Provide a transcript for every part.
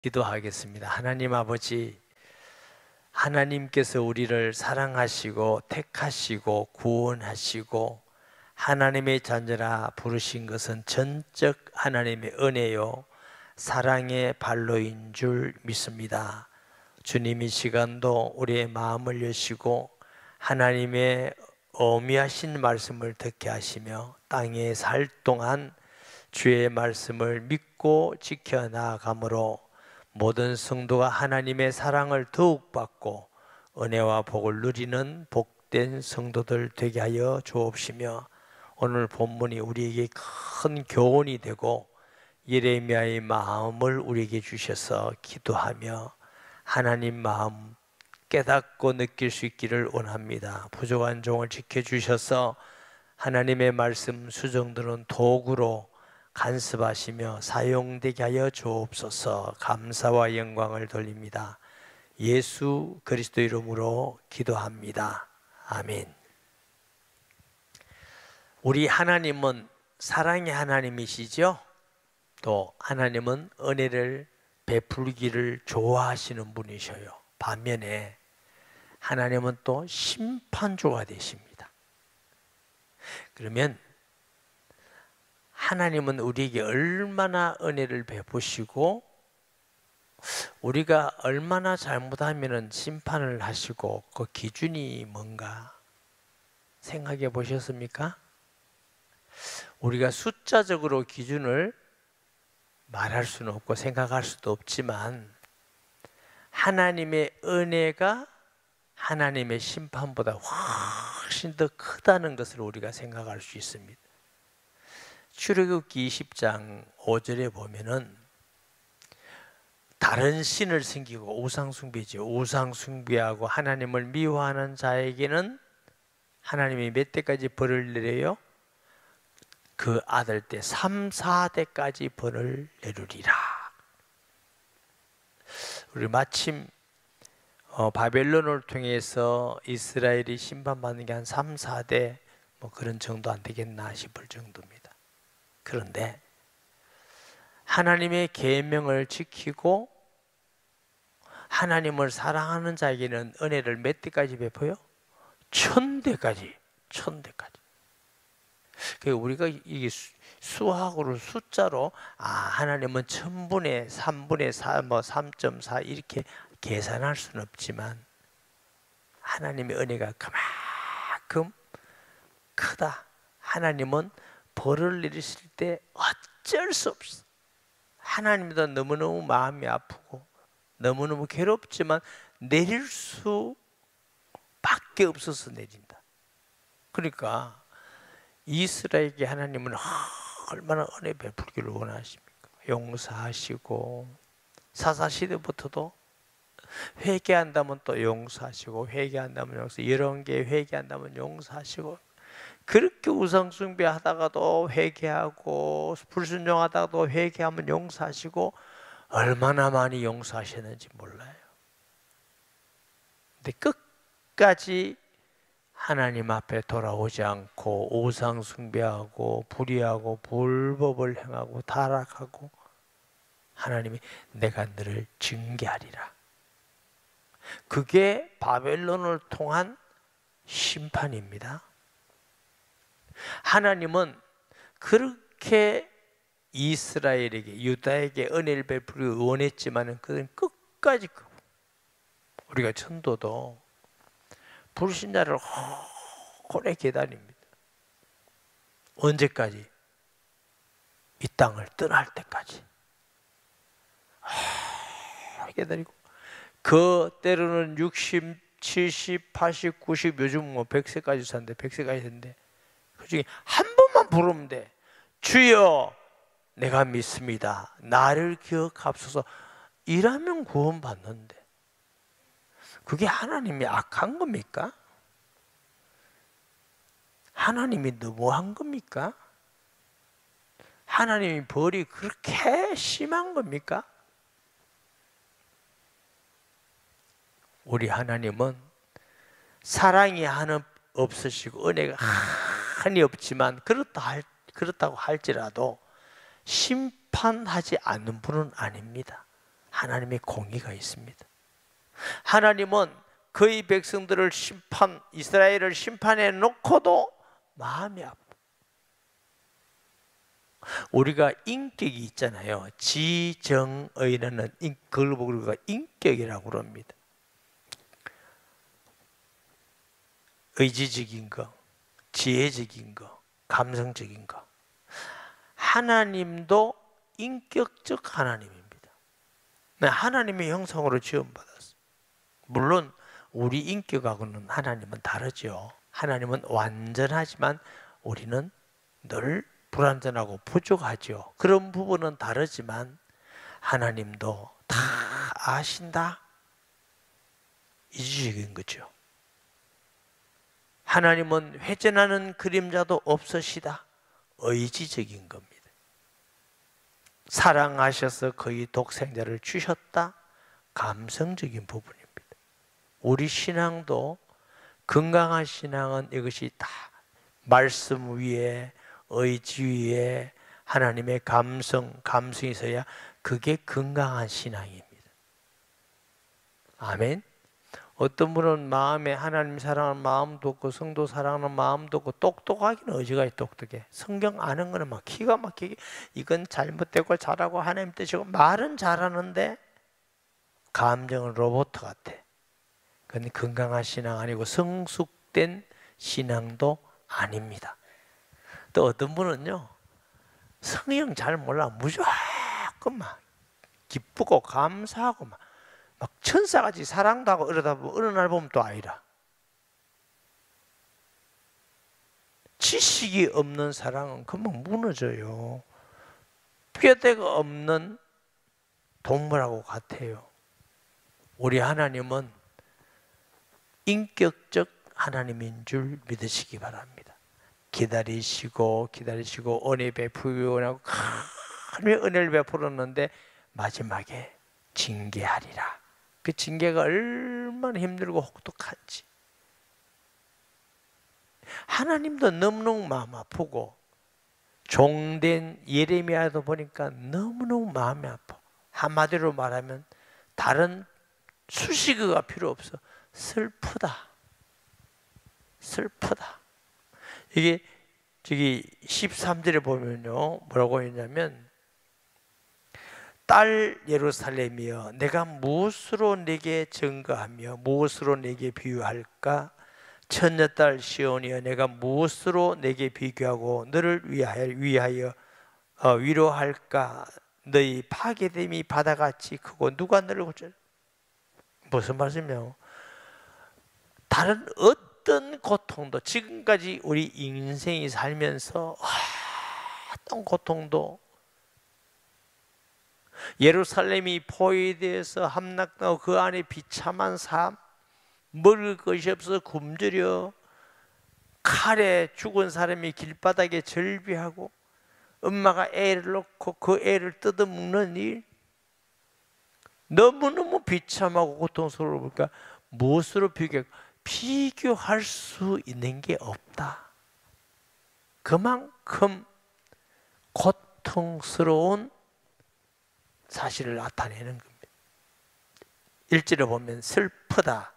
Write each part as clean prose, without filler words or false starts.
기도하겠습니다. 하나님 아버지, 하나님께서 우리를 사랑하시고 택하시고 구원하시고 하나님의 자녀라 부르신 것은 전적 하나님의 은혜요 사랑의 발로인 줄 믿습니다. 주님, 이 시간도 우리의 마음을 여시고 하나님의 어미하신 말씀을 듣게 하시며 땅에 살 동안 주의 말씀을 믿고 지켜나가므로 모든 성도가 하나님의 사랑을 더욱 받고 은혜와 복을 누리는 복된 성도들 되게 하여 주옵시며, 오늘 본문이 우리에게 큰 교훈이 되고 예레미야의 마음을 우리에게 주셔서 기도하며 하나님 마음 깨닫고 느낄 수 있기를 원합니다. 부족한 종을 지켜주셔서 하나님의 말씀 수정들은 도구로 간섭하시며 사용되게 하여 주옵소서. 감사와 영광을 돌립니다. 예수 그리스도 이름으로 기도합니다. 아멘. 우리 하나님은 사랑의 하나님이시죠? 또 하나님은 은혜를 베풀기를 좋아하시는 분이셔요. 반면에 하나님은 또 심판주가 되십니다. 그러면 하나님은 우리에게 얼마나 은혜를 베푸시고 우리가 얼마나 잘못하면 심판을 하시고 그 기준이 뭔가 생각해 보셨습니까? 우리가 숫자적으로 기준을 말할 수는 없고 생각할 수도 없지만 하나님의 은혜가 하나님의 심판보다 훨씬 더 크다는 것을 우리가 생각할 수 있습니다. 출애굽기 20장 5절에 보면은 다른 신을 섬기고 우상숭배죠. 우상숭배하고 하나님을 미워하는 자에게는 하나님이 몇 대까지 벌을 내려요? 그 아들 때 3, 4대까지 벌을 내리리라. 우리 마침 바벨론을 통해서 이스라엘이 심판받는 게 한 3, 4대 뭐 그런 정도 안 되겠나 싶을 정도입니다. 그런데 하나님의 계명을 지키고 하나님을 사랑하는 자에게는 은혜를 몇 대까지 베풀어요? 1000대까지. 1000대까지. 그러니까 우리가 이게 수학으로 숫자로 하나님은 1000분의 3분의 4, 뭐 3.4 이렇게 계산할 수는 없지만 하나님의 은혜가 그만큼 크다. 하나님은 벌을 내리실 때 어쩔 수 없어. 하나님도 너무너무 마음이 아프고 너무너무 괴롭지만 내릴 수밖에 없어서 내린다. 그러니까 이스라엘에게 하나님은 얼마나 은혜 베풀기를 원하십니까? 용서하시고 사사시대부터도 회개한다면 또 용서하시고 회개한다면 용서, 여러 개 회개한다면 용서하시고, 그렇게 우상숭배 하다가도 회개하고 불순종하다가도 회개하면 용서하시고 얼마나 많이 용서하셨는지 몰라요. 근데 끝까지 하나님 앞에 돌아오지 않고 우상숭배하고 불의하고 불법을 행하고 타락하고 하나님이 내가 너를 징계하리라. 그게 바벨론을 통한 심판입니다. 하나님은 그렇게 이스라엘에게 유다에게 은혜를 베풀기 원했지만 그는 끝까지 우리가 천도도 불신자를 오래 기다립니다. 언제까지? 이 땅을 떠날 때까지 기다리고, 그 때로는 60, 70, 80, 90, 요즘 뭐 100세까지 사는데 100세까지 됐는데 그 중에 한 번만 부르면 돼. 주여 내가 믿습니다. 나를 기억하옵소서. 이라면 구원받는데 그게 하나님이 악한 겁니까? 하나님이 너무한 겁니까? 하나님이 벌이 그렇게 심한 겁니까? 우리 하나님은 사랑이 하나 없으시고 은혜가 한이 없지만 그렇다고 할지라도 심판하지 않는 분은 아닙니다. 하나님의 공의가 있습니다. 하나님은 그의 백성들을 이스라엘을 심판해 놓고도 마음이 아파. 우리가 인격이 있잖아요. 지정의라는 그걸 보고 우리가 인격이라고 그럽니다. 의지적인 거, 지혜적인 거, 감성적인 거. 하나님도 인격적 하나님입니다. 하나님의 형상으로 지음받았어요. 물론 우리 인격하고는 하나님은 다르죠. 하나님은 완전하지만 우리는 늘 불완전하고 부족하죠. 그런 부분은 다르지만 하나님도 다 아신다. 이주적인 거죠. 하나님은 회전하는 그림자도 없으시다. 의지적인 겁니다. 사랑하셔서 그의 독생자를 주셨다. 감성적인 부분입니다. 우리 신앙도 건강한 신앙은 이것이 다 말씀 위에 의지 위에 하나님의 감성이 있어야 그게 건강한 신앙입니다. 아멘. 어떤 분은 마음에 하나님 사랑하는 마음도 없고 성도 사랑하는 마음도 없고 똑똑하기는 어지간히 똑똑해. 성경 아는 거는 막 기가 막히게 이건 잘못되고 잘하고 하나님 뜻이고 말은 잘하는데 감정은 로봇 같아. 그건 건강한 신앙 아니고 성숙된 신앙도 아닙니다. 또 어떤 분은요 성경 잘 몰라 무조건 막 기쁘고 감사하고 막 천사같이 사랑도 하고 이러다 보면 어느 날 보면 또 아니라 지식이 없는 사랑은 금방 무너져요. 뼈대가 없는 동물하고 같아요. 우리 하나님은 인격적 하나님인 줄 믿으시기 바랍니다. 기다리시고 은혜 베푸고 큰 은혜를 베풀었는데 마지막에 징계하리라. 그 징계가 얼마나 힘들고 혹독한지. 하나님도 너무너무 마음 아프고 종된 예레미야도 보니까 너무너무 마음이 아파. 한마디로 말하면 다른 수식어가 필요 없어. 슬프다. 이게 저기 13절에 보면요 뭐라고 했냐면 딸 예루살렘이여 내가 무엇으로 내게 증거하며 무엇으로 내게 비유할까? 처녀딸 시온이여 내가 무엇으로 내게 비교하고 너를 위하여 위로할까? 너희 파괴됨이 바다같이 크고 누가 너를 고쳐? 무슨 말씀이요? 다른 어떤 고통도 지금까지 우리 인생이 살면서 어떤 고통도 예루살렘이 포위되어서 함락하고 그 안에 비참한 삶, 먹을 것이 없어 굶주려 칼에 죽은 사람이 길바닥에 절비하고 엄마가 애를 놓고 그 애를 뜯어먹는 일, 너무너무 비참하고 고통스러우니까 무엇으로 비교할 수 있는 게 없다. 그만큼 고통스러운 사실을 나타내는 겁니다. 1절에 보면 슬프다.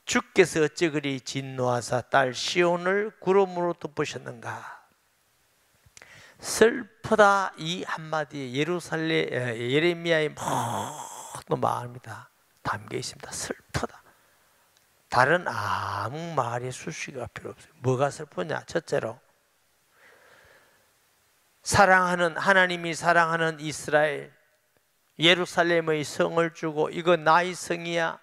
주께서 어찌 그리 진노하사 딸 시온을 구름으로 덮으셨는가. 슬프다 이 한마디에 예레미야의 모든 마음이 다 담겨 있습니다. 슬프다. 다른 아무 말의 수식어가 필요 없어요. 뭐가 슬프냐? 첫째로 하나님이 사랑하는 이스라엘 예루살렘의 성을 주고 이거 나의 성이야.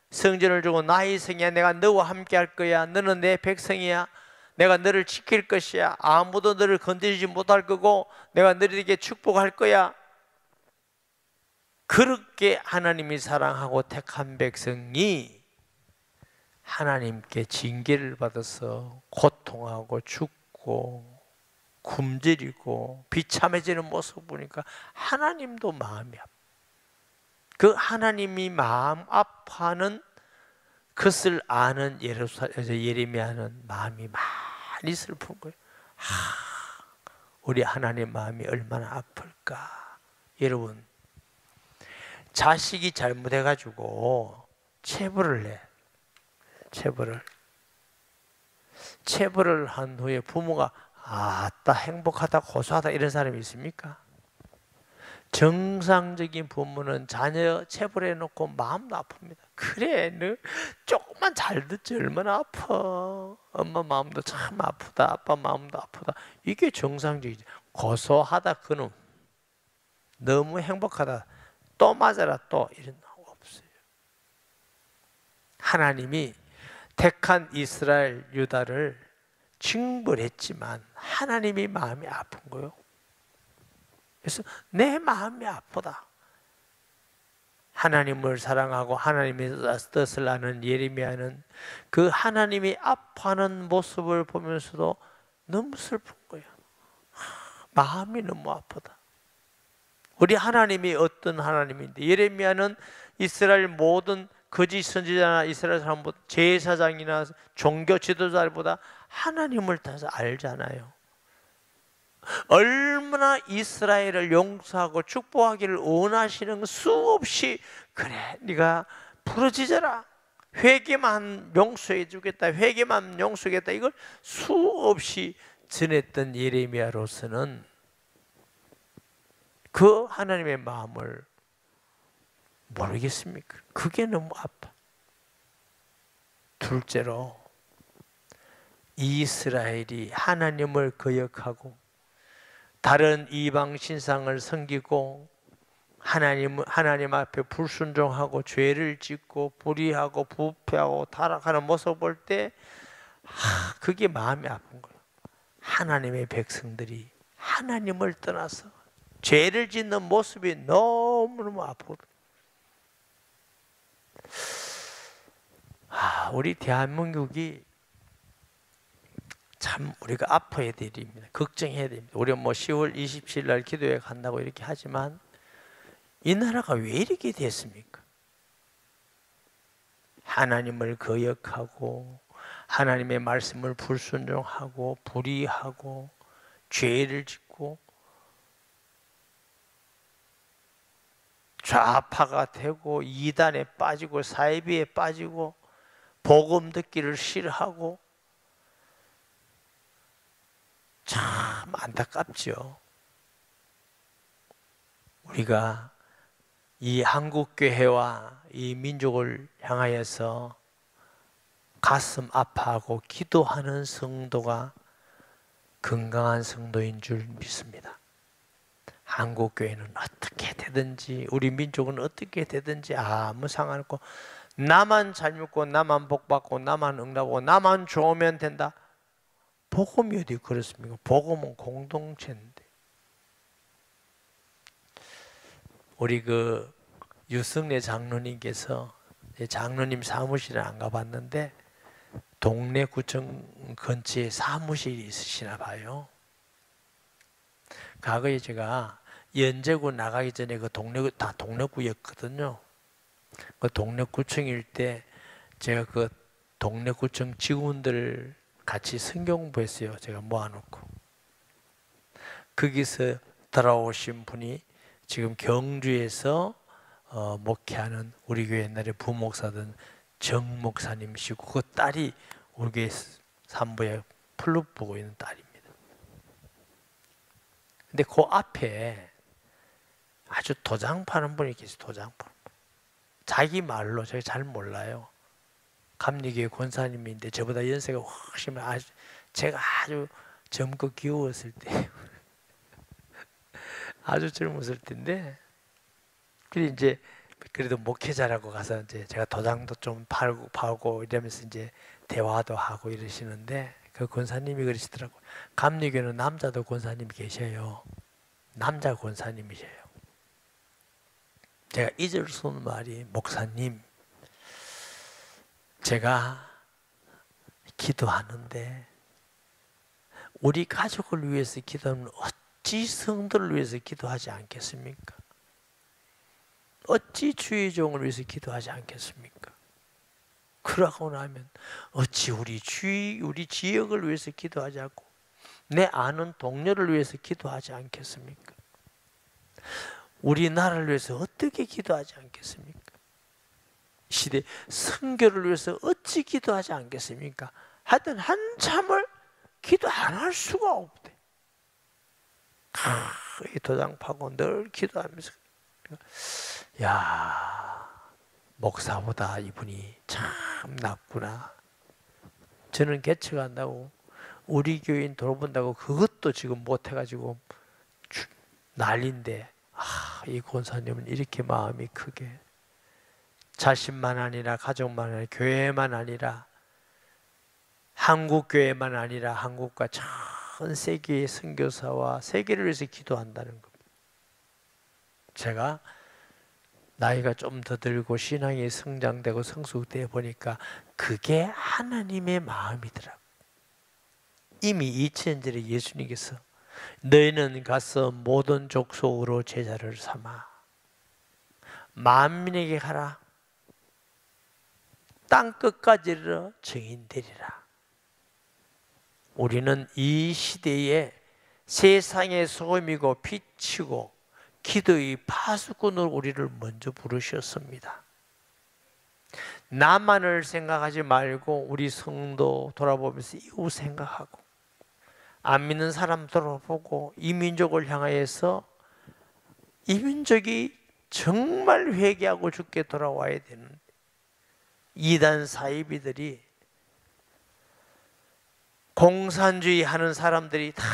성전을 주고 나의 성이야. 내가 너와 함께 할 거야. 너는 내 백성이야. 내가 너를 지킬 것이야. 아무도 너를 건드리지 못할 거고 내가 너희에게 축복할 거야. 그렇게 하나님이 사랑하고 택한 백성이 하나님께 징계를 받아서 고통하고 죽고 굶주리고 비참해지는 모습 보니까 하나님도 마음이 아파. 그 하나님이 마음 아파하는 그것을 아는 예레미야는 마음이 많이 슬픈 거예요. 우리 하나님 마음이 얼마나 아플까. 여러분 자식이 잘못해가지고 체벌을 해. 체벌을 한 후에 부모가 아따 행복하다 고소하다 이런 사람이 있습니까? 정상적인 부모는 자녀 체벌해 놓고 마음도 아픕니다. 그래, 너 조금만 잘 듣지 얼마나 아파. 엄마 마음도 참 아프다. 아빠 마음도 아프다. 이게 정상적이지. 고소하다 그놈. 너무 행복하다. 또 맞아라 또 이런 거 없어요. 하나님이 택한 이스라엘 유다를 징벌했지만 하나님이 마음이 아픈 거요. 그래서 내 마음이 아프다. 하나님을 사랑하고 하나님의 뜻을 아는 예레미야는 그 하나님이 아파하는 모습을 보면서도 너무 슬픈 거예요. 마음이 너무 아프다. 우리 하나님이 어떤 하나님인데, 예레미야는 이스라엘 모든 거짓 선지자나 이스라엘 사람보다, 제사장이나 종교 지도자들보다 하나님을 다 알잖아요. 얼마나 이스라엘을 용서하고 축복하기를 원하시는 수없이, 그래 네가 부러지져라, 회개만 용서해 주겠다, 회개만 용서하겠다, 이걸 수없이 전했던 예레미야로서는 그 하나님의 마음을 모르겠습니까? 그게 너무 아파. 둘째로 이스라엘이 하나님을 거역하고 다른 이방 신상을 섬기고 하나님 앞에 불순종하고 죄를 짓고 불의하고 부패하고 타락하는 모습을 볼 때 그게 마음이 아픈 거예요. 하나님의 백성들이 하나님을 떠나서 죄를 짓는 모습이 너무너무 아프거든요. 우리 대한민국이 참 우리가 아파야 될 일입니다. 걱정해야 됩니다. 우리가 10월 27일 날 기도회 간다고 이렇게 하지만 이 나라가 왜 이렇게 됐습니까? 하나님을 거역하고 하나님의 말씀을 불순종하고 불의하고 죄를 짓고 좌파가 되고 이단에 빠지고 사이비에 빠지고 복음 듣기를 싫어하고, 참 안타깝죠. 우리가 이 한국교회와 이 민족을 향하여서 가슴 아파하고 기도하는 성도가 건강한 성도인 줄 믿습니다. 한국교회는 어떻게 되든지, 우리 민족은 어떻게 되든지 아무 상관 없고, 나만 잘 믿고 나만 복받고 나만 응답하고 나만 좋으면 된다. 복음이 어디 그렇습니까? 복음은 공동체인데. 우리 그 유승래 장로님께서, 장로님 사무실을 안 가봤는데 동네 구청 근처에 사무실이 있으시나 봐요. 과거에 제가 연제구 나가기 전에 그 다 동래구였거든요. 그 동래구청일 때 제가 그 동래구청 직원들 같이 성경 공부했어요. 제가 모아놓고. 거기서 돌아오신 분이 지금 경주에서 목회하는 우리 교회 옛날에 부목사던 정 목사님이시고, 그 딸이 우리 교회 산부에 플룻 보고 있는 딸입니다. 근데 그 앞에 아주 도장 파는 분이 계세요. 도장 파는 분. 자기 말로, 제가 잘 몰라요. 감리교회 권사님인데 저보다 연세가 훨씬 제가 아주 젊고 귀여웠을 때 아주 젊었을 때인데, 그래 이제 그래도 목회자라고 가서 이제 제가 도장도 좀 팔고 이러면서 이제 대화도 하고 이러시는데, 그 권사님이 그러시더라고. 감리교회는 남자도 권사님이 계셔요. 남자 권사님이셔요. 제가 잊을 수 없는 말이, 목사님, 제가 기도하는데 우리 가족을 위해서 기도하면 어찌 성도를 위해서 기도하지 않겠습니까? 어찌 주의 종을 위해서 기도하지 않겠습니까? 그러고 나면 어찌 우리 지역을 위해서 기도하지 않고 내 아는 동료를 위해서 기도하지 않겠습니까? 우리나라를 위해서 어떻게 기도하지 않겠습니까? 시대 선교를 위해서 어찌 기도하지 않겠습니까? 하여튼 한참을 기도 안 할 수가 없대. 이 도장 파고 늘 기도하면서, 야, 목사보다 이분이 참 낫구나. 저는 개척한다고 우리 교인 돌본다고 그것도 지금 못해가지고 난리인데, 이 권사님은 이렇게 마음이 크게 자신만 아니라 가족만 아니라 교회만 아니라 한국 교회만 아니라 한국과 전 세계의 선교사와 세계를 위해서 기도한다는 겁니다. 제가 나이가 좀 더 들고 신앙이 성장되고 성숙되어 보니까 그게 하나님의 마음이더라고요. 이미 2000년 전에 예수님께서 너희는 가서 모든 족속으로 제자를 삼아 만민에게 가라. 땅 끝까지 이르러 증인되리라. 우리는 이 시대에 세상의 소금이고 빛이고 기도의 파수꾼으로 우리를 먼저 부르셨습니다. 나만을 생각하지 말고 우리 성도 돌아보면서 이웃 생각하고 안 믿는 사람 돌아보고 이 민족을 향하여서 이 민족이 정말 회개하고 죽게 돌아와야 되는 이단 사이비들이 공산주의 하는 사람들이 다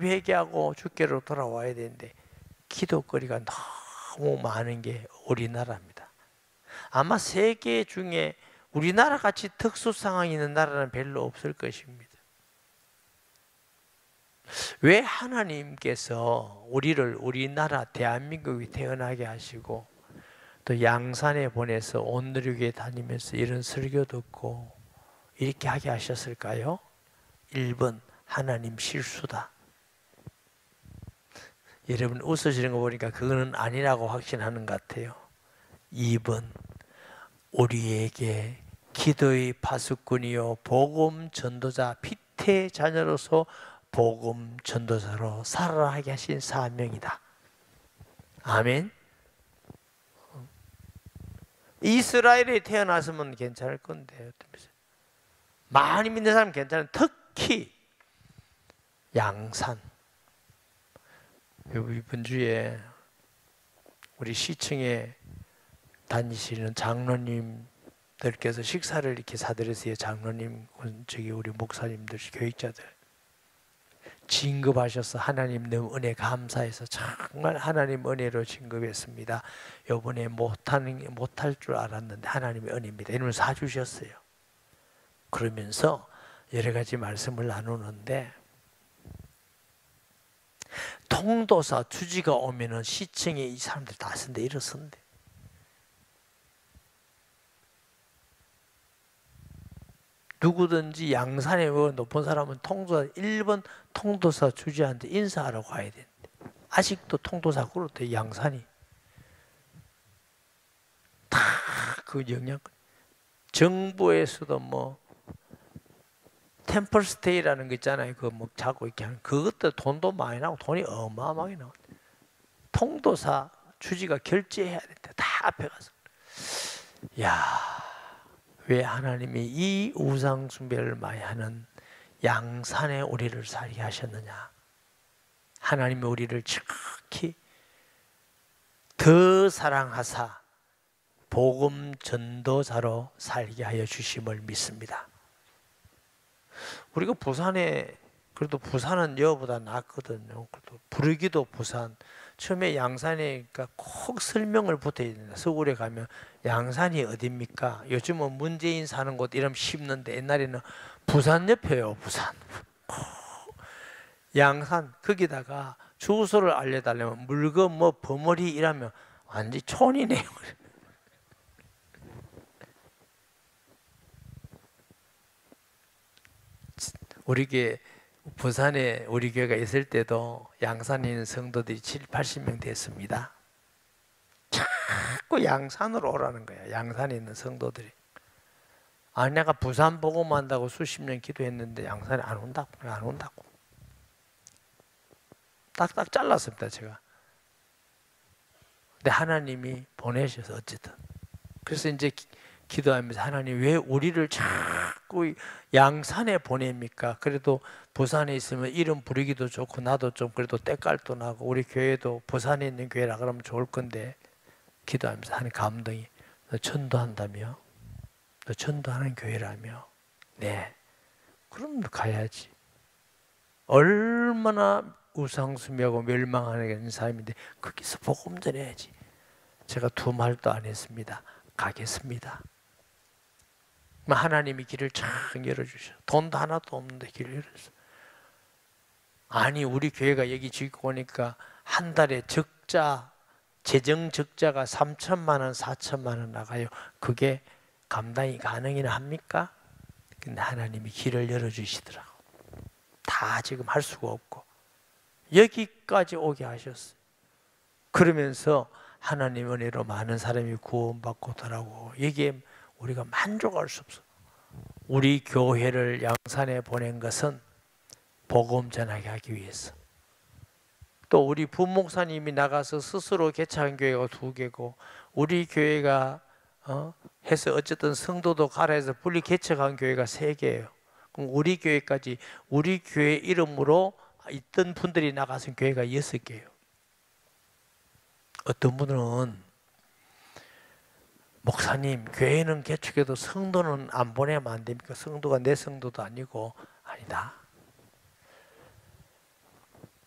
회개하고 죽게로 돌아와야 되는데 기도거리가 너무 많은 게 우리나라입니다. 아마 세계 중에 우리나라 같이 특수 상황이 있는 나라는 별로 없을 것입니다. 왜 하나님께서 우리를 우리나라 대한민국이 태어나게 하시고 또 양산에 보내서 온누리교회 다니면서 이런 설교 듣고 이렇게 하게 하셨을까요? 1번 하나님 실수다. 여러분 웃으시는 거 보니까 그거는 아니라고 확신하는 것 같아요. 2번 우리에게 기도의 파수꾼이요 복음 전도자 피태 자녀로서 복음 전도자로 살아가게 하신 사명이다. 아멘. 이스라엘에 태어났으면 괜찮을 건데 많이 믿는 사람 괜찮은 특히 양산. 이번 주에 우리 시청에 다니시는 장로님들께서 식사를 이렇게 사드렸어요. 장로님, 저기 우리 목사님들, 교육자들 진급하셔서 하나님 너무 은혜 감사해서 정말 하나님 은혜로 진급했습니다. 이번에 못할 줄 알았는데 하나님의 은혜입니다. 이러면서 사주셨어요. 그러면서 여러 가지 말씀을 나누는데 통도사 주지가 오면은 시청에 이 사람들 다 쓴데 일어선대. 누구든지 양산에 높은 사람은 통도사 1번 통도사 주지한테 인사하러 가야 된대. 아직도 통도사 그렇대. 양산이 다 그 영향. 정부에서도 뭐 템플스테이라는 거 있잖아요. 그 뭐 자고 이렇게 하는 그것도 돈도 많이 나고 돈이 어마어마하게 나와. 통도사 주지가 결제해야 된대. 다 앞에 가서. 야, 왜 하나님이 이 우상 숭배를 많이 하는 양산에 우리를 살게 하셨느냐? 하나님이 우리를 지극히 더 사랑하사 복음 전도자로 살게 하여 주심을 믿습니다. 우리가 부산에 그래도 부산은 여보다 낫거든요. 그래도 부르기도 부산. 처음에 양산에 꼭 설명을 붙여야 된다. 서울에 가면 양산이 어딥니까? 요즘은 문재인 사는 곳 이름 씹는데 옛날에는 부산 옆에요. 부산. 양산 거기다가 주소를 알려달라면 물건 뭐 버머리 이라면 완전 촌이네요. 우리 교회 부산에 우리 교회가 있을 때도 양산에 있는 성도들이 70, 80명 됐습니다. 자꾸 양산으로 오라는 거야. 양산에 있는 성도들이. 아니 내가 부산 복음만 한다고 수십 년 기도했는데 양산에 안 온다고. 안 온다고. 딱딱 잘랐습니다. 제가. 근데 하나님이 보내셔서 어쨌든. 그래서 이제 기도하면서 하나님 왜 우리를 자꾸 양산에 보냅니까? 그래도 부산에 있으면 이름 부르기도 좋고 나도 좀 그래도 때깔도 나고 우리 교회도 부산에 있는 교회라 그러면 좋을 건데 기도하면서 하는 감동이 너 전도한다며? 너 전도하는 교회라며? 네. 그럼 가야지. 얼마나 우상숭배하고 멸망하는 사람인데 거기서 복음 전해야지. 제가 두 말도 안 했습니다. 가겠습니다. 하나님이 길을 쫙 열어주셔. 돈도 하나도 없는데 길을 열어서. 아니 우리 교회가 여기 지고 오니까 한 달에 적자 재정 적자가 3천만 원, 4천만 원 나가요. 그게 감당이 가능이나 합니까? 근데 하나님이 길을 열어주시더라고. 다 지금 할 수가 없고 여기까지 오게 하셨어요. 그러면서 하나님 은혜로 많은 사람이 구원받고 더라고. 여기에 우리가 만족할 수 없어. 우리 교회를 양산에 보낸 것은 복음 전하게 하기 위해서. 또 우리 부목사님이 나가서 스스로 개척한 교회가 2개고 우리 교회가 해서 어쨌든 성도도 가라 해서 분리 개척한 교회가 3개예요. 그럼 우리 교회까지 우리 교회 이름으로 있던 분들이 나가서 교회가 6개예요. 어떤 분은 목사님 교회는 개척해도 성도는 안 보내면 안 됩니까? 성도가 내 성도도 아니고. 아니다.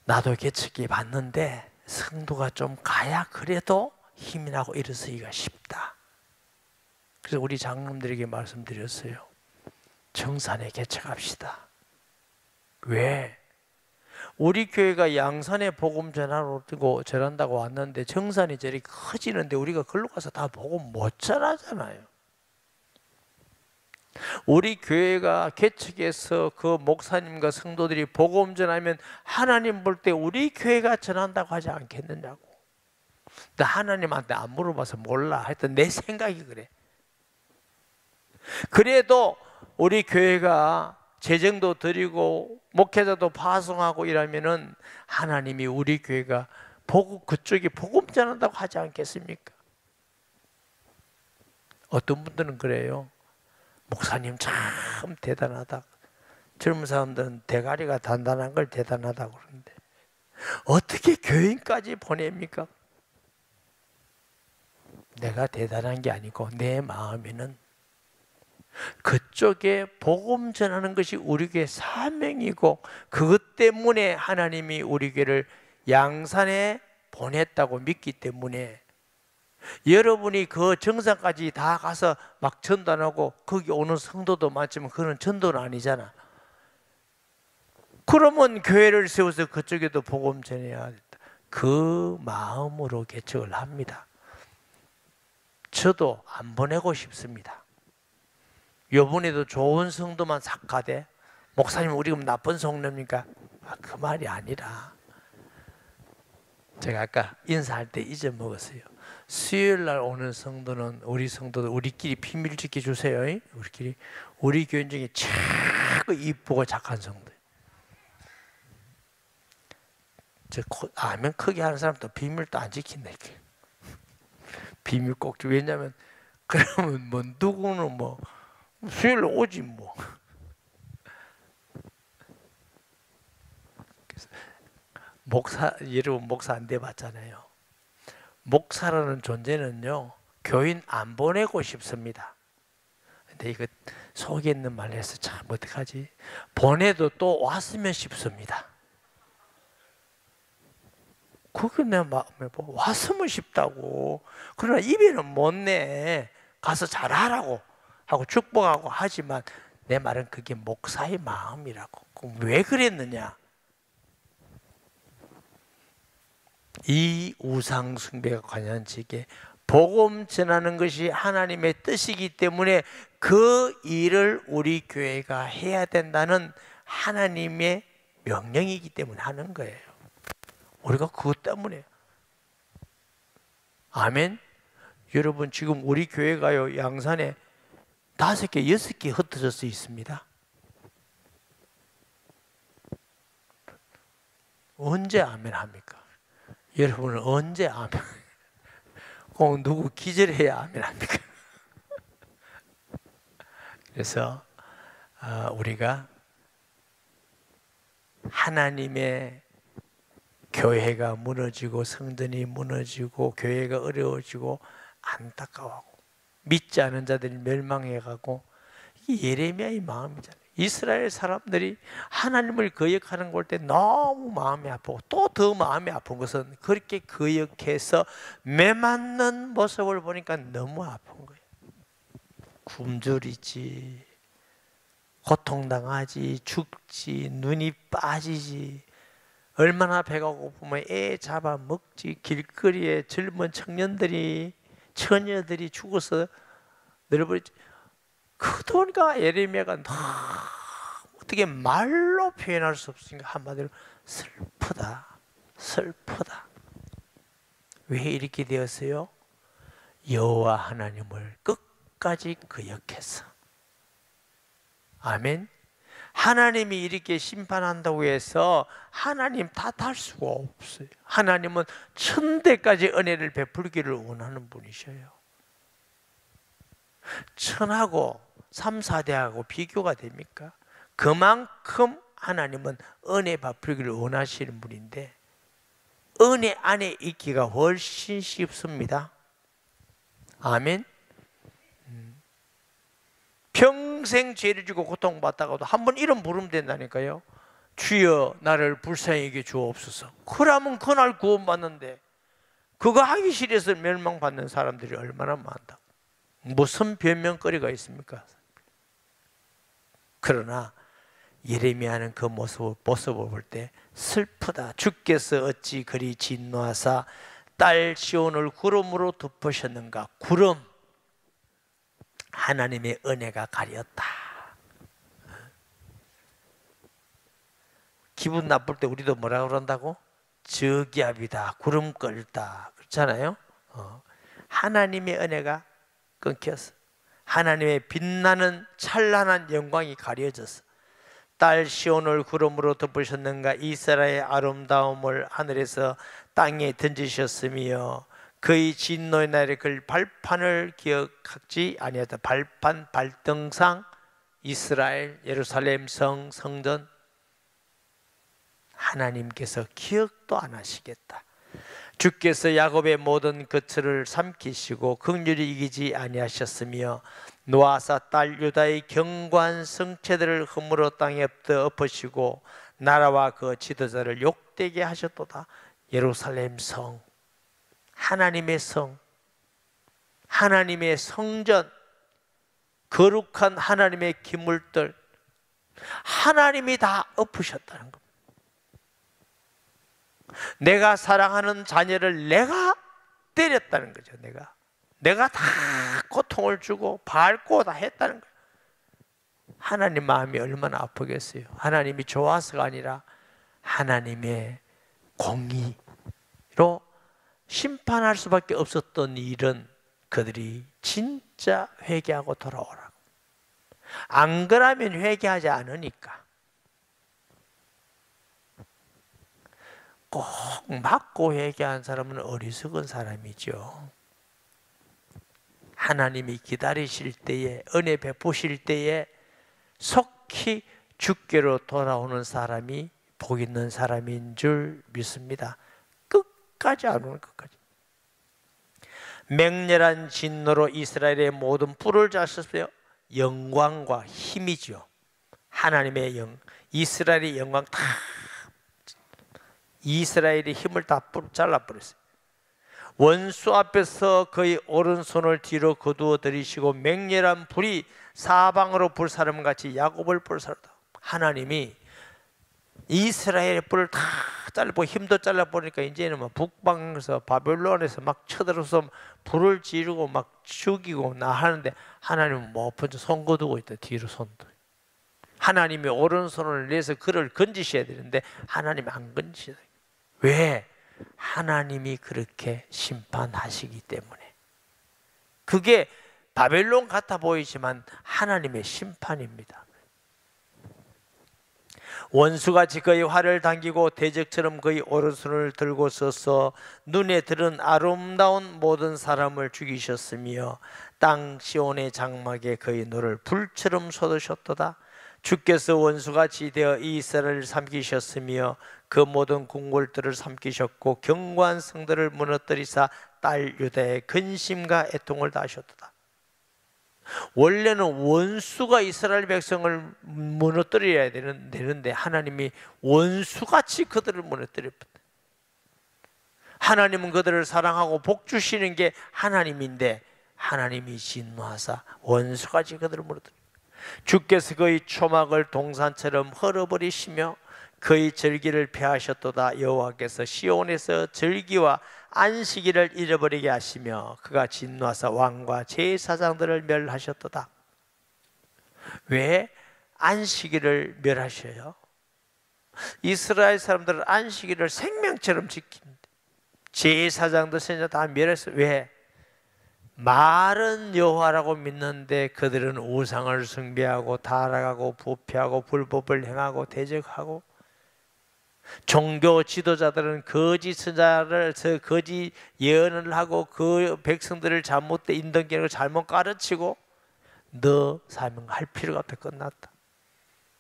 나도 개척해 봤는데 성도가 좀 가야 그래도 힘이 나고 일어서기가 쉽다. 그래서 우리 장로님들에게 말씀드렸어요. 정산에 개척합시다. 왜? 우리 교회가 양산에 복음 전한다고 왔는데 정산이 저리 커지는데 우리가 걸로 가서 다 복음 못 전하잖아요. 우리 교회가 개척해서 그 목사님과 성도들이 복음 전하면 하나님 볼 때 우리 교회가 전한다고 하지 않겠느냐고. 근데 하나님한테 안 물어봐서 몰라. 하여튼 내 생각이 그래. 그래도 우리 교회가 재정도 드리고 목회자도 파송하고 이러면은 하나님이 우리 교회가 그쪽이 복음 전한다고 하지 않겠습니까? 어떤 분들은 그래요. 목사님 참 대단하다. 젊은 사람들은 대가리가 단단한 걸 대단하다고 그러는데 어떻게 교인까지 보냅니까? 내가 대단한 게 아니고 내 마음에는 그쪽에 복음 전하는 것이 우리 교회 사명이고 그것 때문에 하나님이 우리 교회를 양산에 보냈다고 믿기 때문에 여러분이 그 정상까지 다 가서 막 전도 안 하고 거기 오는 성도도 많지만 그건 전도는 아니잖아. 그러면 교회를 세워서 그쪽에도 복음 전해야 된다. 그 마음으로 개척을 합니다. 저도 안 보내고 싶습니다. 요번에도 좋은 성도만 싹 가대. 목사님 우리 그럼 나쁜 성도입니까? 그 말이 아니라 제가 아까 인사할 때 잊어먹었어요. 수요일날 오는 성도는 우리 성도들 우리끼리 비밀 지켜주세요. 우리 교인 중에 최고 이쁘고 착한 성도. 아멘 크게 하는 사람도 비밀도 안 지킨다. 이렇게. 비밀 꼭 왜냐면 그러면 뭐 누구는 뭐 수요일 오지 뭐. 여러분 목사 안 돼봤잖아요. 목사라는 존재는요 교인 안 보내고 싶습니다. 근데 이거 속에 있는 말 해서 참 어떡하지? 보내도 또 왔으면 싶습니다. 그게 내 마음에 왔으면 싶다고. 그러나 입에는 못 내. 가서 잘하라고 하고 축복하고 하지만 내 말은 그게 목사의 마음이라고. 그럼 왜 그랬느냐? 이 우상 숭배가 관연지게 복음 전하는 것이 하나님의 뜻이기 때문에 그 일을 우리 교회가 해야 된다는 하나님의 명령이기 때문에 하는 거예요. 우리가 그것 때문에. 아멘. 여러분 지금 우리 교회가요 양산에 5개, 6개 흩어져서 있습니다. 언제 아멘 합니까? 여러분은 언제 아멘? 꼭 누구 기절해야 아멘 합니까? 그래서 우리가 하나님의 교회가 무너지고 성전이 무너지고 교회가 어려워지고 안타까워하고 믿지 않은 자들이 멸망해가고, 이게 예레미야의 마음이잖아요. 이스라엘 사람들이 하나님을 거역하는 걸 때 너무 마음이 아프고, 또 더 마음이 아픈 것은 그렇게 거역해서 매맞는 모습을 보니까 너무 아픈 거예요. 굶주리지, 고통당하지, 죽지, 눈이 빠지지, 얼마나 배가 고프면 애 잡아먹지, 길거리에 젊은 청년들이, 처녀들이 죽어서 늘어버리지. 그러니까 예레미야가 너무 어떻게 말로 표현할 수 없으니까 한마디로 슬프다, 슬프다. 왜 이렇게 되었어요? 여호와 하나님을 끝까지 거역해서. 아멘. 하나님이 이렇게 심판한다고 해서 하나님 탓할 수가 없어요. 하나님은 천대까지 은혜를 베풀기를 원하는 분이셔요. 천하고 3, 4대하고 비교가 됩니까? 그만큼 하나님은 은혜 베풀기를 원하시는 분인데, 은혜 안에 있기가 훨씬 쉽습니다. 아멘. 평생 죄를 지고 고통받다가도 한번 이름 부르면 된다니까요. 주여 나를 불쌍히 주옵소서. 그러면 그날 구원받는데, 그거 하기 싫어서 멸망받는 사람들이 얼마나 많다. 무슨 변명거리가 있습니까? 그러나 예레미야는 그 모습을 볼 때 슬프다. 주께서 어찌 그리 진노하사 딸 시온을 구름으로 덮으셨는가. 구름, 하나님의 은혜가 가렸다. 기분 나쁠 때 우리도 뭐라 그런다고? 저기압이다, 구름 끓다, 그렇잖아요. 하나님의 은혜가 끊겼어. 하나님의 빛나는 찬란한 영광이 가려졌어. 딸 시온을 구름으로 덮으셨는가. 이스라엘의 아름다움을 하늘에서 땅에 던지셨으며 그의 진노의 날에 그 발판을 기억하지 아니하다. 발판, 발등상, 이스라엘, 예루살렘 성, 성전, 하나님께서 기억도 안 하시겠다. 주께서 야곱의 모든 거처를 삼키시고 긍휼히 이기지 아니하셨으며 노아사 딸 유다의 견고한 성체들을 흠으로 땅에 엎으시고 나라와 그 지도자를 욕되게 하셨도다. 예루살렘 성, 하나님의 성, 하나님의 성전, 거룩한 하나님의 기물들, 하나님이 다 엎으셨다는 겁니다. 내가 사랑하는 자녀를 내가 때렸다는 거죠. 내가 다 고통을 주고 밟고 다 했다는 거예요. 하나님 마음이 얼마나 아프겠어요. 하나님이 좋아서가 아니라 하나님의 공의로 심판할 수밖에 없었던 일은 그들이 진짜 회개하고 돌아오라고. 안 그러면 회개하지 않으니까. 꼭 맞고 회개한 사람은 어리석은 사람이죠. 하나님이 기다리실 때에, 은혜 베푸실 때에 속히 주께로 돌아오는 사람이 복 있는 사람인 줄 믿습니다. 끝까지 안 오는 것까지. 맹렬한 진노로 이스라엘의 모든 뿔을 자셨어요. 영광과 힘이죠. 하나님의 이스라엘의 영광 다, 이스라엘의 힘을 다 잘라버렸어요. 원수 앞에서 그의 오른손을 뒤로 거두어 들이시고 맹렬한 불이 사방으로 불사름같이 야곱을 불사르다. 하나님이 이스라엘의 뿔을 다 잘라버리고 힘도 잘라버리니까 이제는 막 북방에서 바벨론에서 막 쳐들어서 불을 지르고 막 죽이고 나 하는데 하나님은 뭐 먼저 손 거두고 있다. 뒤로 손도. 하나님이 오른손을 내서 그를 건지셔야 되는데 하나님이 안 건지셔야 돼요. 왜? 하나님이 그렇게 심판하시기 때문에. 그게 바벨론 같아 보이지만 하나님의 심판입니다. 원수같이 그의 활을 당기고 대적처럼 그의 오른손을 들고 서서 눈에 들은 아름다운 모든 사람을 죽이셨으며 땅 시온의 장막에 그의 노를 불처럼 쏟으셨도다. 주께서 원수같이 되어 이스라엘을 삼키셨으며 그 모든 궁궐들을 삼키셨고 견고한 성들을 무너뜨리사 딸 유다의 근심과 애통을 다하셨도다. 원래는 원수가 이스라엘 백성을 무너뜨려야 되는데 하나님이 원수같이 그들을 무너뜨렸다. 하나님은 그들을 사랑하고 복 주시는 게 하나님인데 하나님이 진노하사 원수같이 그들을 무너뜨렸다. 주께서 그의 초막을 동산처럼 헐어버리시며 그의 절기를 폐하셨도다. 여호와께서 시온에서 절기와 안식일을 잃어버리게 하시며 그가 진노하사 왕과 제사장들을 멸하셨도다. 왜 안식일을 멸하셔요? 이스라엘 사람들은 안식일을 생명처럼 지키는데 제사장도 선지자 다 멸했어요. 왜? 말은 여호와라고 믿는데 그들은 우상을 숭배하고 타락하고 부패하고 불법을 행하고 대적하고, 종교 지도자들은 거짓 선자를 거짓 예언을 하고 그 백성들을 잘못된 인던기를 잘못 가르치고 너 사명할 필요가 없다. 끝났다.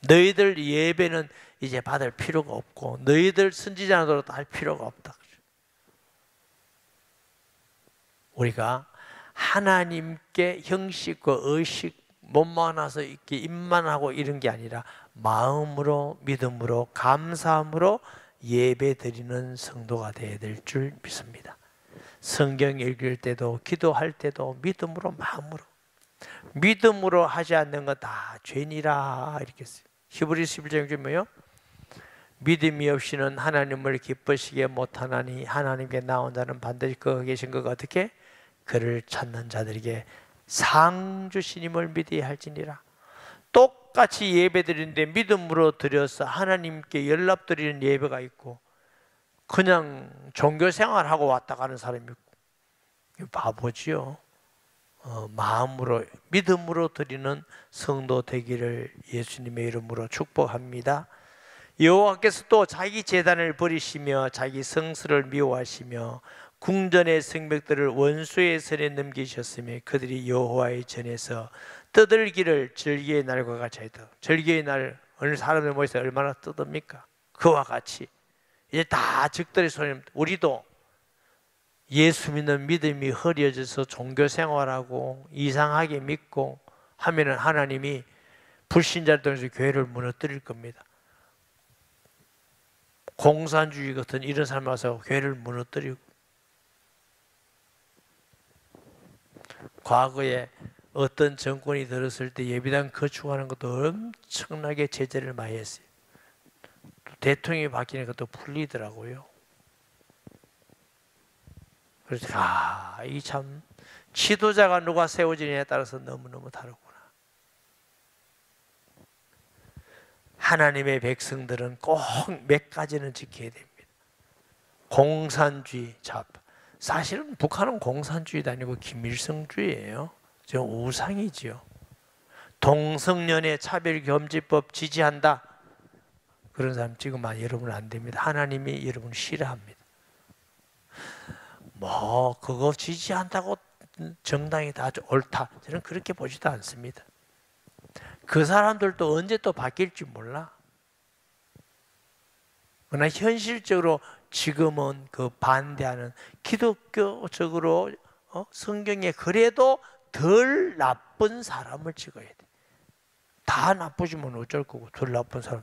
너희들 예배는 이제 받을 필요가 없고 너희들 선지자도 할 필요가 없다. 우리가 하나님께 형식과 의식 몸만 와서 이렇게 입만 하고 이런 게 아니라 마음으로 믿음으로 감사함으로 예배 드리는 성도가 되어야 될 줄 믿습니다. 성경 읽을 때도 기도할 때도 믿음으로 마음으로, 믿음으로 하지 않는 건 다 죄니라 이렇게 써요. 히브리서 11장 뭐요? 믿음이 없이는 하나님을 기쁘시게 못하나니 하나님께 나온 자는 반드시 거기 계신 것 어떻게? 그를 찾는 자들에게 상 주시님을 믿어야 할지니라. 똑같이 예배 드리는데 믿음으로 드려서 하나님께 연락 드리는 예배가 있고 그냥 종교 생활하고 왔다 가는 사람이 있고, 바보지요. 마음으로 믿음으로 드리는 성도 되기를 예수님의 이름으로 축복합니다. 여호와께서 또 자기 제단을 버리시며 자기 성스를 미워하시며 궁전의 성벽들을 원수의 손에 넘기셨으며 그들이 여호와의 전에서 떠들기를 절기의 날과 같이 하였다. 절기의 날 오늘 사람들 모여서 얼마나 떠듭니까? 그와 같이 이제 다 적들의 손에, 우리도 예수 믿는 믿음이 흐려져서 종교 생활하고 이상하게 믿고 하면은 하나님이 불신자를 통해서 교회를 무너뜨릴 겁니다. 공산주의 같은 이런 사람 와서 교회를 무너뜨리고, 과거에 어떤 정권이 들었을 때 예비당 거축하는 것도 엄청나게 제재를 많이 했어요. 대통령이 바뀌는 것도 풀리더라고요. 그래서 이 참 지도자가 누가 세워지느냐에 따라서 너무너무 다르구나. 하나님의 백성들은 꼭 몇 가지는 지켜야 됩니다. 공산주의, 사실은 북한은 공산주의도 아니고 김일성주의예요. 저 우상이지요. 동성연애 차별금지법 지지한다. 그런 사람 지금 여러분 안 됩니다. 하나님이 여러분 싫어합니다. 그거 지지한다고 정당이 다 옳다, 저는 그렇게 보지도 않습니다. 그 사람들도 언제 또 바뀔지 몰라. 그러나 현실적으로 지금은 그 반대하는 기독교적으로 성경에 그래도 덜 나쁜 사람을 찍어야 돼. 다 나쁘지면 어쩔 거고 덜 나쁜 사람.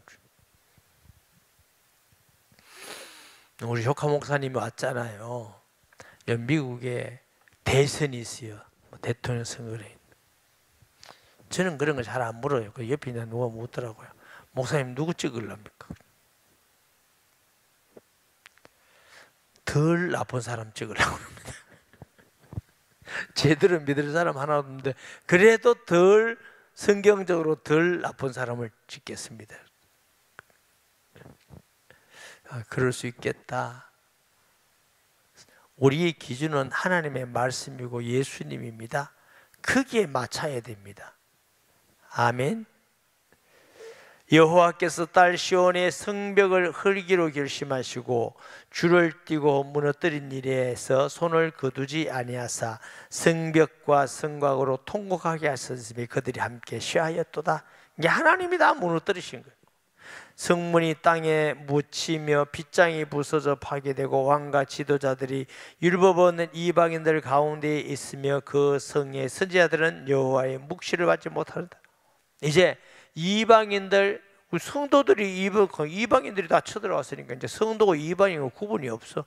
우리 효카 목사님이 왔잖아요. 미국에 대선이 있어요. 대통령 선거에. 저는 그런 거 잘 안 물어요. 그 옆에 있는 누가 묻더라고요. 목사님 누구 찍으랍니까? 덜 나쁜 사람 찍으려고 합니다. 제대로 믿을 사람 하나 없는데 그래도 덜 성경적으로 덜 나쁜 사람을 찍겠습니다. 그럴 수 있겠다. 우리의 기준은 하나님의 말씀이고 예수님입니다. 거기에 맞춰야 됩니다. 아멘. 여호와께서 딸 시온의 성벽을 헐기로 결심하시고 줄을 띄고 무너뜨린 일에서 손을 거두지 아니하사 성벽과 성곽으로 통곡하게 하셨으니 그들이 함께 쉬하였도다. 이게 하나님이 다 무너뜨리신 거예요. 성문이 땅에 묻히며 빗장이 부서져 파괴되고 왕과 지도자들이 율법 없는 이방인들 가운데에 있으며 그 성의 선지자들은 여호와의 묵시를 받지 못한다. 이제 이방인들, 성도들이 이방인들이 다 쳐들어왔으니까 이제 성도가 이방인과 구분이 없어.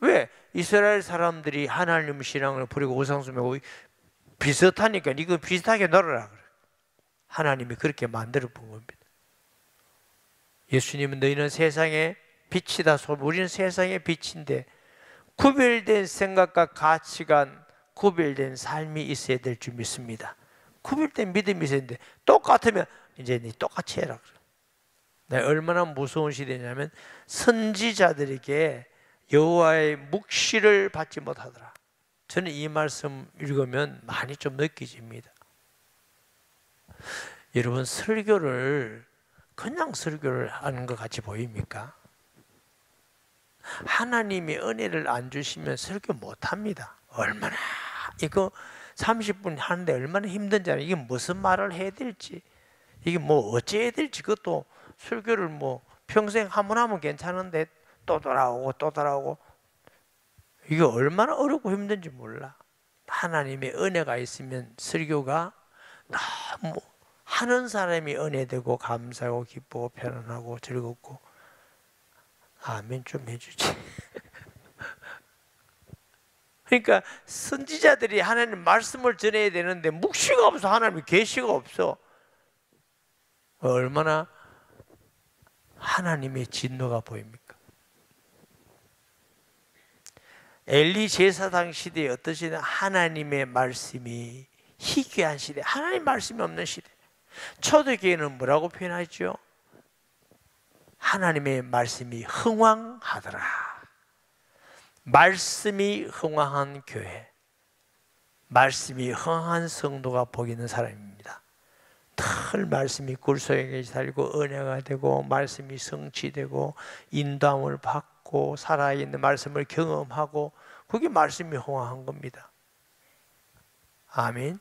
왜? 이스라엘 사람들이 하나님 신앙을 버리고 우상숭배하고 비슷하니까 이거 비슷하게 놀아라 그래. 하나님이 그렇게 만들어 본 겁니다. 예수님은 너희는 세상의 빛이다. 우리는 세상의 빛인데 구별된 생각과 가치관, 구별된 삶이 있어야 될 줄 믿습니다. 구별된 믿음이 있어야 되는데 똑같으면 이제 네 똑같이 해라. 네, 얼마나 무서운 시대냐면 선지자들에게 여호와의 묵시를 받지 못하더라. 저는 이 말씀 읽으면 많이 좀 느껴집니다. 여러분, 설교를 그냥 설교를 하는 것 같이 보입니까? 하나님이 은혜를 안 주시면 설교 못합니다. 얼마나 이거 30분 하는데 얼마나 힘든지 알아요. 이게 무슨 말을 해야 될지, 이게 뭐 어찌해야 될지, 그것도 설교를 뭐 평생 한번 하면 괜찮은데 또 돌아오고 또 돌아오고, 이게 얼마나 어렵고 힘든지 몰라. 하나님의 은혜가 있으면 설교가 너무 하는 사람이 은혜되고 감사하고 기쁘고 편안하고 즐겁고. 아멘 좀 해주지. 그러니까 선지자들이 하나님 말씀을 전해야 되는데 묵시가 없어. 하나님의 계시가 없어. 얼마나 하나님의 진노가 보입니까? 엘리 제사장 시대에 어떠시냐? 하나님의 말씀이 희귀한 시대, 하나님 말씀이 없는 시대. 초대교회는 뭐라고 표현하죠? 하나님의 말씀이 흥왕하더라. 말씀이 흥왕한 교회, 말씀이 흥왕한 성도가 복 있는 사람입니다. 늘 말씀이 굴속에 살고 은혜가 되고 말씀이 성취되고 인도함을 받고 살아있는 말씀을 경험하고, 그게 말씀이 흥왕한 겁니다. 아멘.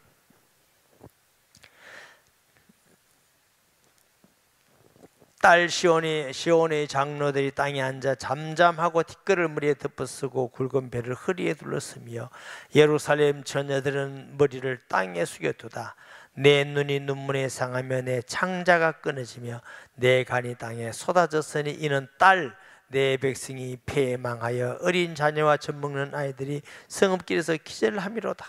딸 시온의 장로들이 땅에 앉아 잠잠하고 티끌을 머리에 덮어쓰고 굵은 배를 허리에 둘렀으며 예루살렘 처녀들은 머리를 땅에 숙여두다. 내 눈이 눈물에 상하며 내 창자가 끊어지며 내 간이 땅에 쏟아졌으니 이는 딸 내 백성이 패망하여 어린 자녀와 젖먹는 아이들이 성읍길에서 기절을 함이로다.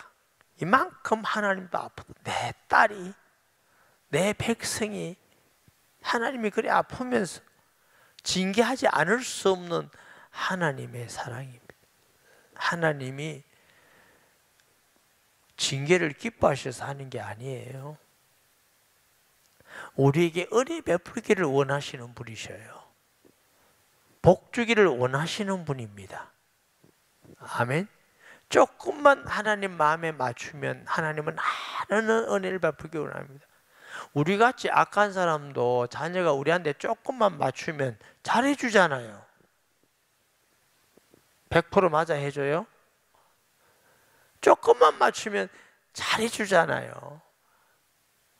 이만큼 하나님도 아프다. 내 딸이, 내 백성이, 하나님이 그리 아프면서 징계하지 않을 수 없는 하나님의 사랑입니다. 하나님이 징계를 기뻐하셔서 하는 게 아니에요. 우리에게 은혜 베풀기를 원하시는 분이셔요. 복 주기를 원하시는 분입니다. 아멘. 조금만 하나님 마음에 맞추면 하나님은 많은 은혜를 베풀기 원합니다. 우리같이 악한 사람도 자녀가 우리한테 조금만 맞추면 잘해주잖아요. 100% 맞아 해줘요? 조금만 맞추면 잘해주잖아요.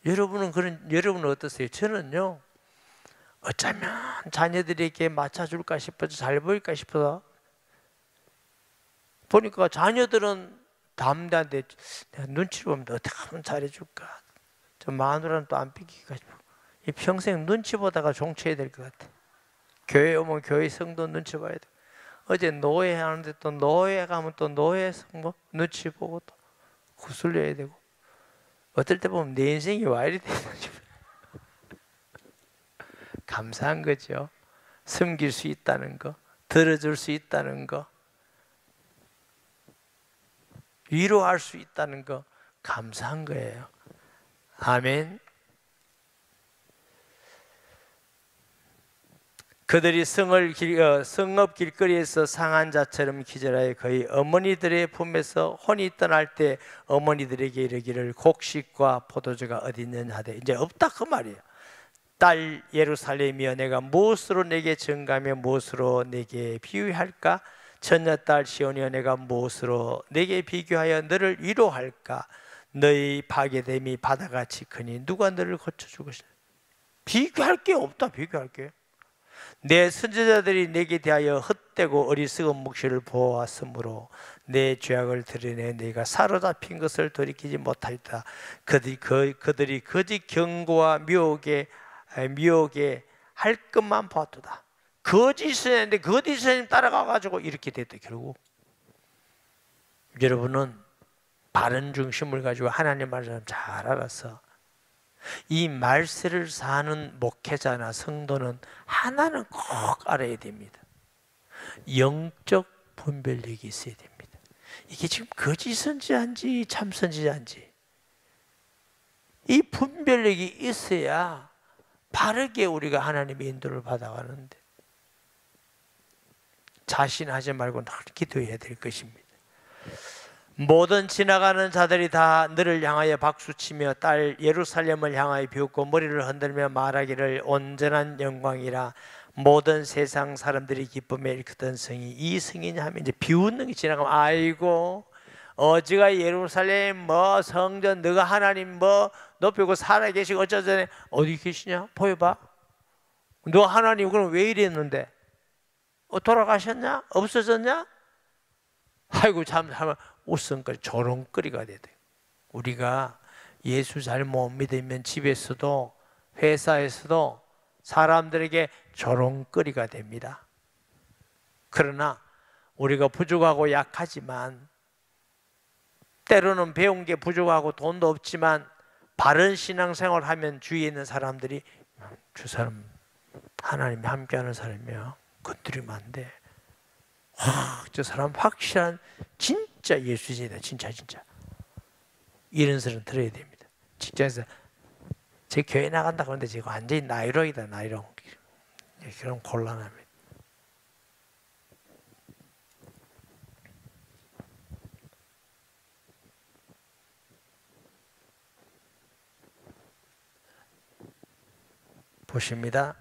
여러분은 어떠세요? 저는요, 어쩌면 자녀들에게 맞춰줄까 싶어서, 잘 보일까 싶어서 보니까 자녀들은 담대한데 내가 눈치를 보면 어떻게 하면 잘해줄까? 저 마누라는 또 안 삐기가 싶어. 이 평생 눈치 보다가 종쳐야 될 것 같아. 교회 오면 교회 성도 눈치 봐야 돼. 어제 노예 하는데 또 노예 가면 또 노예 성도 눈치 보고 또 구슬려야 되고, 어떨 때 보면 내 인생이 왜 이리 되나 싶어. 감사한 거죠. 섬길 수 있다는 거, 들어줄 수 있다는 거, 위로할 수 있다는 거, 감사한 거예요. 아멘. 그들이 성읍 길거리에서 상한 자처럼 기절하여 거의 어머니들의 품에서 혼이 떠날 때 어머니들에게 이르기를 곡식과 포도주가 어디 있느냐 하되, 이제 없다 그 말이에요. 딸 예루살렘이여, 내가 무엇으로 내게 증가하며 무엇으로 내게 비유할까? 처녀딸 시온이여, 내가 무엇으로 내게 비교하여 너를 위로할까? 너희 파괴됨이 바다같이 크니 누가 너를 고쳐줄 것이냐? 비교할 게 없다. 비교할 게. 내 선지자들이 내게 대하여 헛되고 어리석은 묵시를 보았으므로 내 죄악을 드러내 내가 사로잡힌 것을 돌이키지 못하였다. 그들이 거짓 경고와 미혹에 할 것만 보았도다. 거짓을 했는데 거짓을 따라가가지고 이렇게 됐다. 결국 여러분은 바른 중심을 가지고 하나님 말씀을 잘 알아서 이 말세를 사는 목회자나 성도는 하나는 꼭 알아야 됩니다. 영적 분별력이 있어야 됩니다. 이게 지금 거짓 선지자인지 참 선지자인지 이 분별력이 있어야 바르게 우리가 하나님의 인도를 받아가는데, 자신하지 말고 늘 기도해야 될 것입니다. 모든 지나가는 자들이 다 너를 향하여 박수치며 딸 예루살렘을 향하여 비웃고 머리를 흔들며 말하기를 온전한 영광이라. 모든 세상 사람들이 기쁨에 일컫던 성이 이 성이냐 하면, 이제 비웃는 게 지나가면 아이고 어지가 예루살렘 뭐 성전 너가 하나님 뭐 높이고 살아계시고 어쩌저쩌네. 어디 계시냐? 보여봐. 너 하나님 그럼 왜 이랬는데? 돌아가셨냐? 없어졌냐? 아이고 참 웃음거리, 조롱거리가 돼요. 우리가 예수 잘 못 믿으면 집에서도 회사에서도 사람들에게 조롱거리가 됩니다. 그러나 우리가 부족하고 약하지만, 때로는 배운 게 부족하고 돈도 없지만 바른 신앙생활을 하면 주위에 있는 사람들이 저 사람 하나님이 함께하는 사람이야, 건드리면 안 돼. 저 사람 확실한 진짜 예수지다. 진짜 이런 소리는 들어야 됩니다. 직장에서 제 교회 나간다 그러는데 지금 완전히 나이롱이다. 나이롱. 그럼 곤란합니다. 보십니다.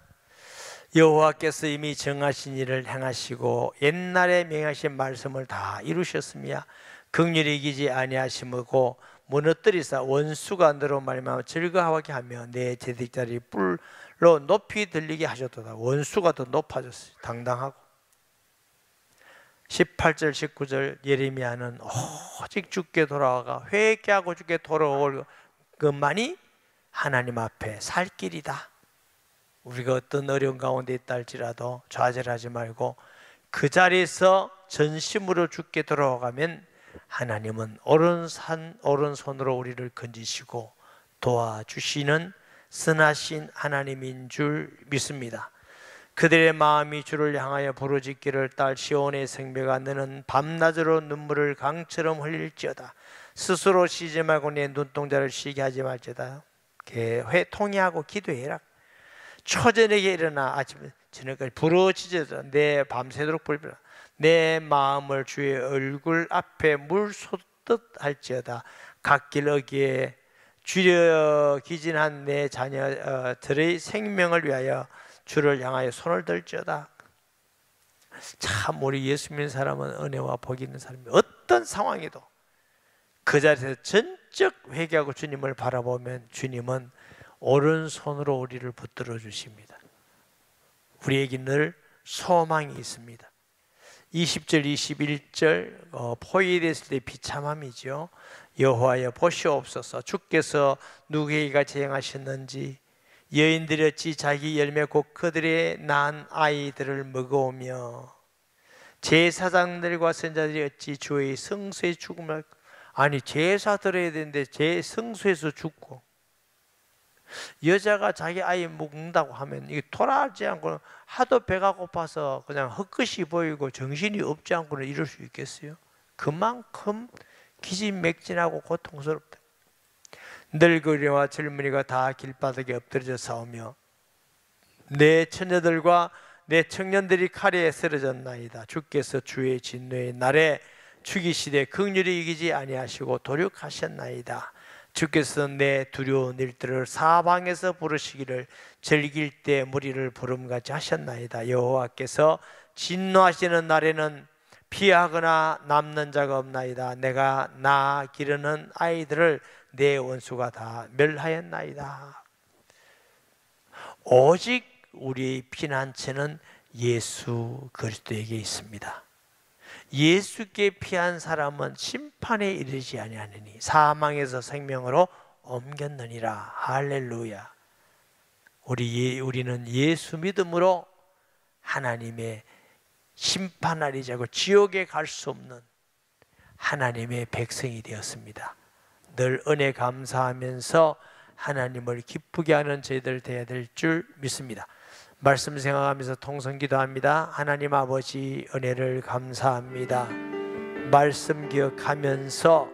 여호와께서 이미 정하신 일을 행하시고 옛날에 명하신 말씀을 다 이루셨으며 긍휼히 이기지 아니하심이고 무너뜨리사 원수가 너로 말미암아 즐거워하게 하며 내 재직자리 뿔로 높이 들리게 하셨도다. 원수가 더 높아졌어요. 당당하고. 18절 19절 예레미야는 오직 주께 돌아와가 회개하고 주께 돌아올 것만이 하나님 앞에 살 길이다. 우리가 어떤 어려운 가운데 있다 할지라도 좌절하지 말고 그 자리에서 전심으로 주께 돌아가면 하나님은 오른손으로 우리를 건지시고 도와주시는 선하신 하나님인 줄 믿습니다. 그들의 마음이 주를 향하여 부르짖기를 딸 시온의 성벽아 너는 밤낮으로 눈물을 강처럼 흘릴지어다. 스스로 쉬지 말고 내 눈동자를 쉬게 하지 말지어다. 통회하고 기도해라. 초저녁에 일어나 아침 저녁까지 부르짖어서 내 밤새도록 불비라. 내 마음을 주의 얼굴 앞에 물 쏟듯 할지어다. 갓길 어기에 주려 기진한 내 자녀들의 생명을 위하여 주를 향하여 손을 들지어다. 참 우리 예수 믿는 사람은 은혜와 복이 있는 사람이에요. 어떤 상황에도 그 자리에서 전적 회개하고 주님을 바라보면 주님은 오른손으로 우리를 붙들어 주십니다. 우리에게 늘 소망이 있습니다. 20절 21절 포위됐을 때 비참함이죠. 여호와여 보시옵소서. 주께서 누구에게 같이 행하셨는지. 여인들이 어찌 자기 열매 곧 그들의 낳은 아이들을 먹어오며 제사장들과 선자들이 어찌 주의 성소에 죽음을. 아니 제사 드려야 되는데 제 성소에서 죽고, 여자가 자기 아이 먹는다고 하면 이게 돌아가지 않고는 하도 배가 고파서 그냥 헛것이 보이고 정신이 없지 않고는 이럴 수 있겠어요? 그만큼 기진맥진하고 고통스럽다. 늙은이와 젊은이가 다 길바닥에 엎드려져 싸우며 내 처녀들과 내 청년들이 칼에 쓰러졌나이다. 주께서 주의 진노의 날에 죽이시되 긍휼히 이기지 아니하시고 도륙하셨나이다. 주께서 내 두려운 일들을 사방에서 부르시기를 즐길 때 무리를 부름같이 하셨나이다. 여호와께서 진노하시는 날에는 피하거나 남는 자가 없나이다. 내가 나 기르는 아이들을 내 원수가 다 멸하였나이다. 오직 우리의 피난처는 예수 그리스도에게 있습니다. 예수께 피한 사람은 심판에 이르지 아니하느니 사망에서 생명으로 옮겼느니라. 할렐루야. 우리는 예수 믿음으로 하나님의 심판하리지 않고 지옥에 갈 수 없는 하나님의 백성이 되었습니다. 늘 은혜 감사하면서 하나님을 기쁘게 하는 저희들 되어야 될 줄 믿습니다. 말씀 생각하면서 통성 기도합니다. 하나님 아버지, 은혜를 감사합니다. 말씀 기억하면서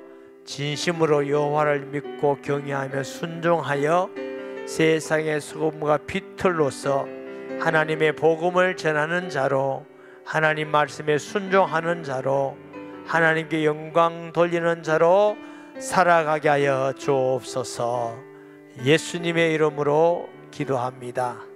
진심으로 여호와를 믿고 경외하며 순종하여 세상의 소금과 빛틀로서 하나님의 복음을 전하는 자로, 하나님 말씀에 순종하는 자로, 하나님께 영광 돌리는 자로 살아가게 하여 주옵소서. 예수님의 이름으로 기도합니다.